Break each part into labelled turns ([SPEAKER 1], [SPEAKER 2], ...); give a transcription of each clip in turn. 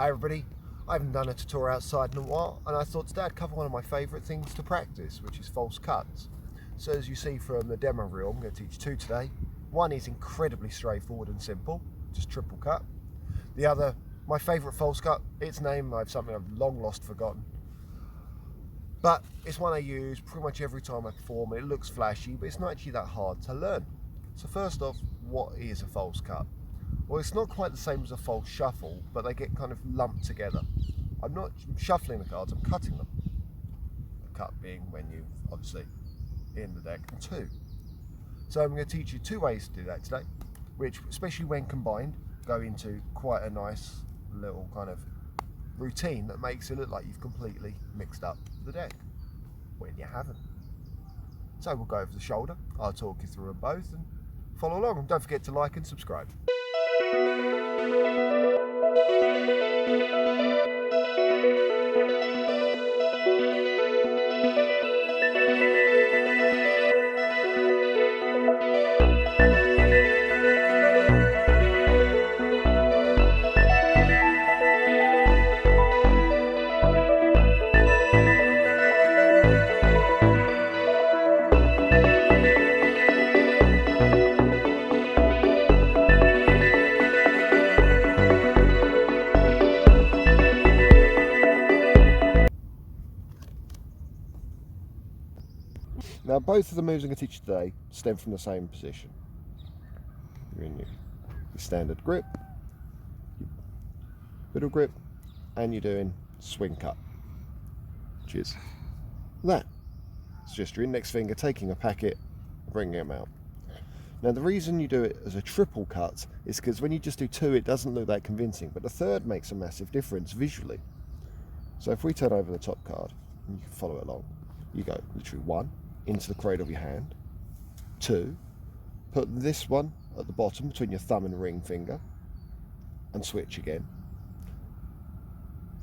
[SPEAKER 1] Hi everybody, I haven't done a tutorial outside in a while and I thought today I'd cover one of my favourite things to practice, which is false cuts. So as you see from the demo reel, I'm going to teach two today. One is incredibly straightforward and simple, just triple cut. The other, my favourite false cut, its name something I've long lost forgotten. But it's one I use pretty much every time I perform. It looks flashy, but it's not actually that hard to learn. So first off, what is a false cut? Well, it's not quite the same as a false shuffle, but they get kind of lumped together. I'm not shuffling the cards, I'm cutting them. A cut being when you obviously in the deck, and two. So I'm going to teach you two ways to do that today, which, especially when combined, go into quite a nice little kind of routine that makes it look like you've completely mixed up the deck when you haven't. So we'll go over the shoulder, I'll talk you through them both and follow along, and don't forget to like and subscribe. Now both of the moves I'm going to teach you today stem from the same position. You're in your standard grip, middle grip, and you're doing swing cut, which is that. It's just your index finger taking a packet, bringing them out. Now the reason you do it as a triple cut is because when you just do two it doesn't look that convincing, but the third makes a massive difference visually. So if we turn over the top card, and you can follow it along, you go literally one, into the cradle of your hand, two, put this one at the bottom between your thumb and ring finger, and switch again,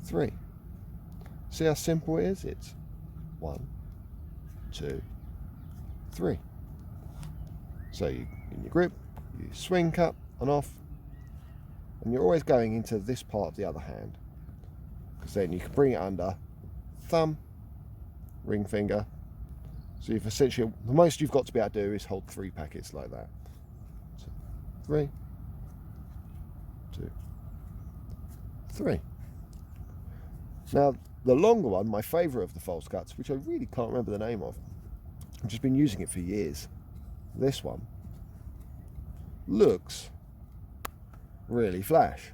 [SPEAKER 1] three. See how simple it is? It's one, two, three. So you, in your grip, you swing cut and off, and you're always going into this part of the other hand, because then you can bring it under thumb, ring finger. So you've essentially, the most you've got to be able to do is hold three packets like that. So, three, two, three. Now, the longer one, my favourite of the false cuts, which I really can't remember the name of, I've just been using it for years. This one looks really flash.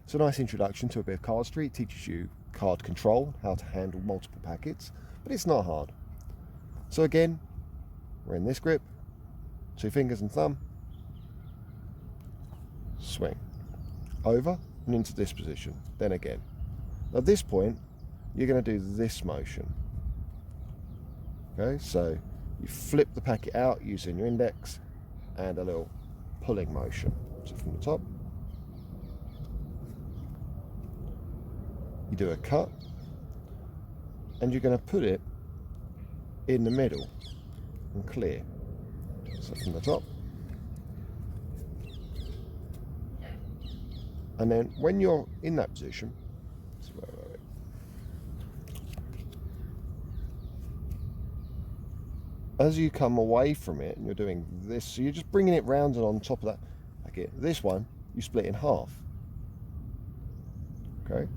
[SPEAKER 1] It's a nice introduction to a bit of cardistry. It teaches you card control, how to handle multiple packets, but it's not hard. So again, we're in this grip, two fingers and thumb, swing, over and into this position, then again. At this point, you're going to do this motion. Okay, so you flip the packet out using your index and a little pulling motion. So from the top, you do a cut, and you're going to put it in the middle and clear. So from the top, and then when you're in that position, as you come away from it and you're doing this, so you're just bringing it round and on top of that packet. This one you split in half. Okay,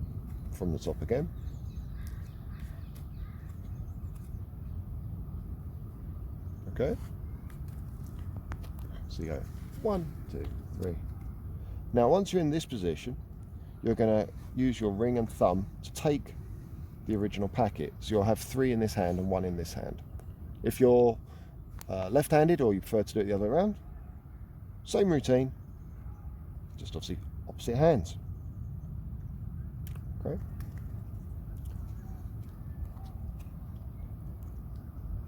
[SPEAKER 1] from the top again. Okay, so you go one, two, three. Now once you're in this position, you're going to use your ring and thumb to take the original packet. So you'll have three in this hand and one in this hand. If you're left-handed or you prefer to do it the other way around, same routine, just obviously opposite hands. Okay.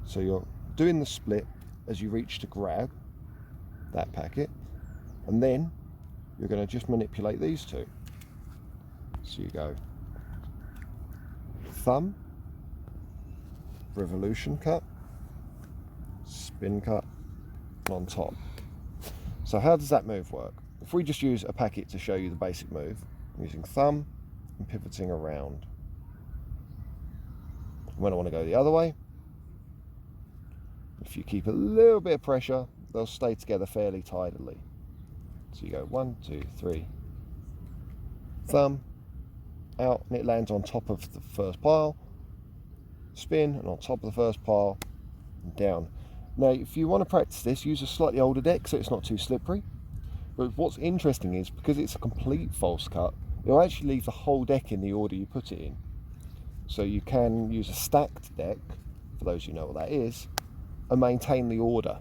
[SPEAKER 1] So you're doing the split as you reach to grab that packet, and then you're going to just manipulate these two. So you go thumb, revolution cut, spin cut, on top. So how does that move work? If we just use a packet to show you the basic move, I'm using thumb, and pivoting around. When I want to go the other way, if you keep a little bit of pressure, they'll stay together fairly tidily. So you go 1, 2, 3, thumb, out, and it lands on top of the first pile, spin, and on top of the first pile, and down. Now, if you want to practice this, use a slightly older deck so it's not too slippery. But what's interesting is, because it's a complete false cut, it'll actually leave the whole deck in the order you put it in. So you can use a stacked deck, for those who know what that is, and maintain the order.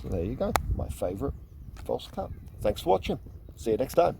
[SPEAKER 1] So there you go, my favourite false cut. Thanks for watching. See you next time.